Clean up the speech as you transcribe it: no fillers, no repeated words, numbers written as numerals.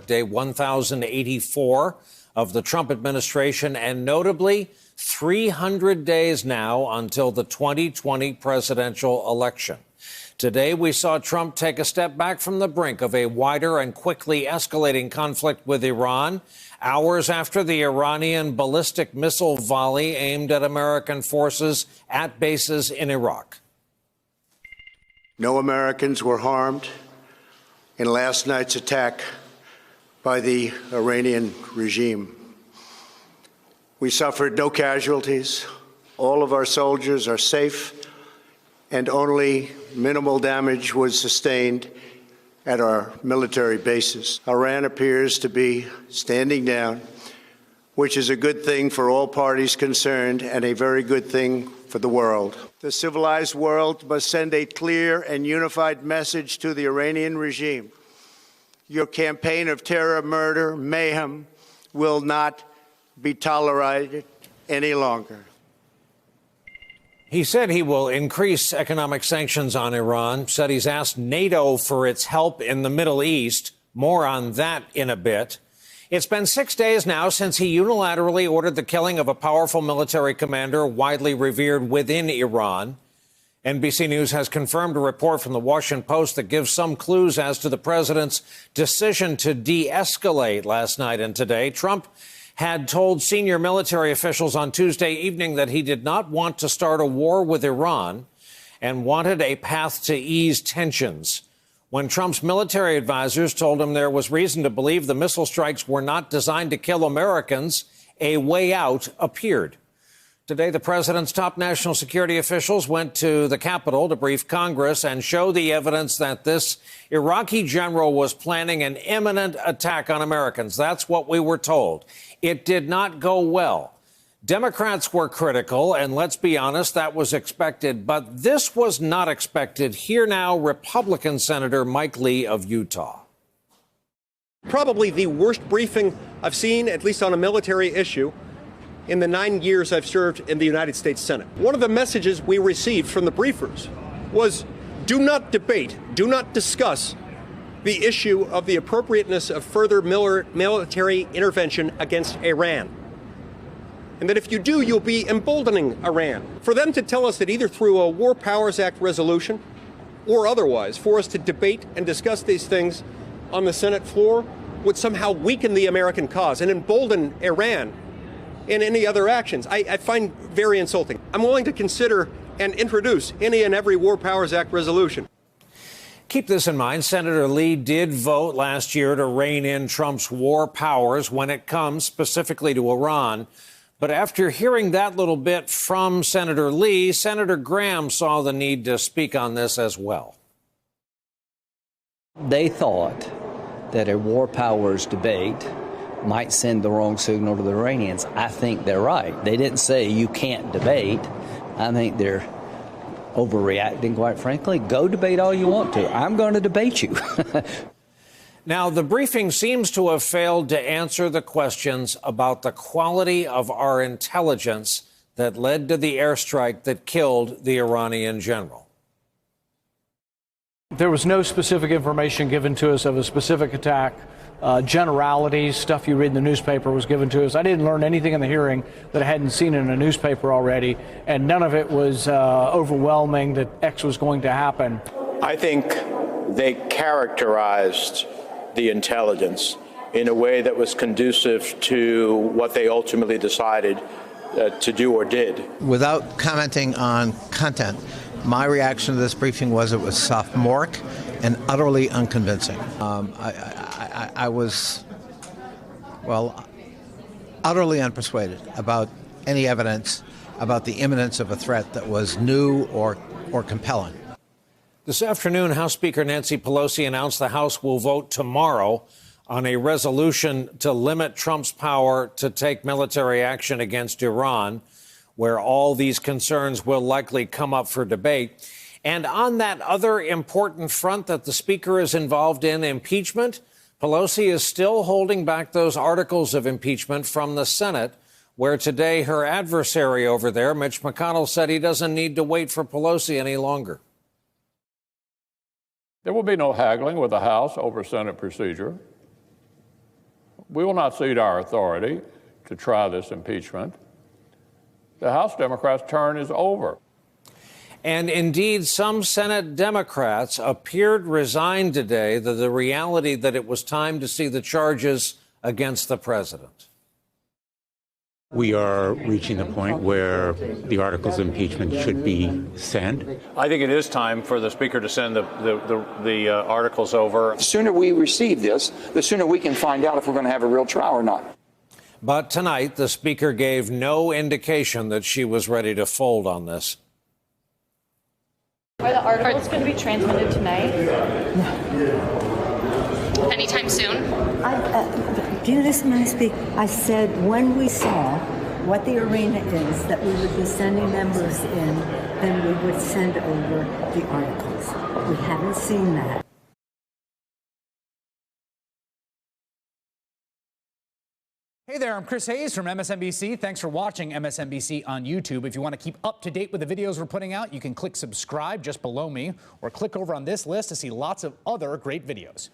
day 1084 of the Trump administration, and notably 300 days now until the 2020 presidential election. Today, we saw Trump take a step back from the brink of a wider and quickly escalating conflict with Iran, hours after the Iranian ballistic missile volley aimed at American forces at bases in Iraq. No Americans were harmed in last night's attack by the Iranian regime. We suffered no casualties. All of our soldiers are safe, and only minimal damage was sustained at our military bases. Iran appears to be standing down, which is a good thing for all parties concerned and a very good thing for the world. The civilized world must send a clear and unified message to the Iranian regime. Your campaign of terror, murder, mayhem will not be tolerated any longer. He said he will increase economic sanctions on Iran, said he's asked NATO for its help in the Middle East. More on that in a bit. It's been 6 days now since he unilaterally ordered the killing of a powerful military commander widely revered within Iran. NBC News has confirmed a report from the Washington Post that gives some clues as to the president's decision to de-escalate last night and today. Trump had told senior military officials on Tuesday evening that he did not want to start a war with Iran and wanted a path to ease tensions. When Trump's military advisors told him there was reason to believe the missile strikes were not designed to kill Americans, a way out appeared. Today, the president's top national security officials went to the Capitol to brief Congress and show the evidence that this Iraqi general was planning an imminent attack on Americans. That's what we were told. It did not go well. Democrats were critical, and let's be honest, that was expected. But this was not expected. Here now, Republican Senator Mike Lee of Utah. Probably the worst briefing I've seen, at least on a military issue, in the 9 years I've served in the United States Senate. One of the messages we received from the briefers was, do not debate, do not discuss the issue of the appropriateness of further military intervention against Iran. And that if you do, you'll be emboldening Iran. For them to tell us that either through a War Powers Act resolution or otherwise, for us to debate and discuss these things on the Senate floor would somehow weaken the American cause and embolden Iran in any other actions, I find very insulting. I'm willing to consider and introduce any and every War Powers Act resolution. Keep this in mind. Senator Lee did vote last year to rein in Trump's war powers when it comes specifically to Iran. But after hearing that little bit from Senator Lee, Senator Graham saw the need to speak on this as well. They thought that a war powers debate might send the wrong signal to the Iranians. I think they're right. They didn't say you can't debate. I think they're overreacting, quite frankly. Go debate all you want to. I'm going to debate you. Now, the briefing seems to have failed to answer the questions about the quality of our intelligence that led to the airstrike that killed the Iranian general. There was no specific information given to us of a specific attack. Generalities, stuff you read in the newspaper was given to us. I didn't learn anything in the hearing that I hadn't seen in a newspaper already, and none of it was overwhelming that X was going to happen. I think they characterized the intelligence in a way that was conducive to what they ultimately decided to do or did. Without commenting on content, my reaction to this briefing was it was sophomoric and utterly unconvincing. I was, well, utterly unpersuaded about any evidence about the imminence of a threat that was new or compelling. This afternoon, House Speaker Nancy Pelosi announced the House will vote tomorrow on a resolution to limit Trump's power to take military action against Iran, where all these concerns will likely come up for debate. And on that other important front that the Speaker is involved in, impeachment, Pelosi is still holding back those articles of impeachment from the Senate, where today her adversary over there, Mitch McConnell, said he doesn't need to wait for Pelosi any longer. There will be no haggling with the House over Senate procedure. We will not cede our authority to try this impeachment. The House Democrats' turn is over. And indeed, some Senate Democrats appeared resigned today to the reality that it was time to see the charges against the president. We are reaching the point where the articles of impeachment should be sent. I think it is time for the Speaker to send the articles over. The sooner we receive this, the sooner we can find out if we're going to have a real trial or not. But tonight, the Speaker gave no indication that she was ready to fold on this. Are the articles going to be transmitted tonight? No. Anytime soon? Do you listen when I speak? I said when we saw what the arena is, that we would be sending members in, then we would send over the articles. We haven't seen that. Hey there, I'm Chris Hayes from MSNBC. Thanks for watching MSNBC on YouTube. If you want to keep up to date with the videos we're putting out, you can click subscribe just below me or click over on this list to see lots of other great videos.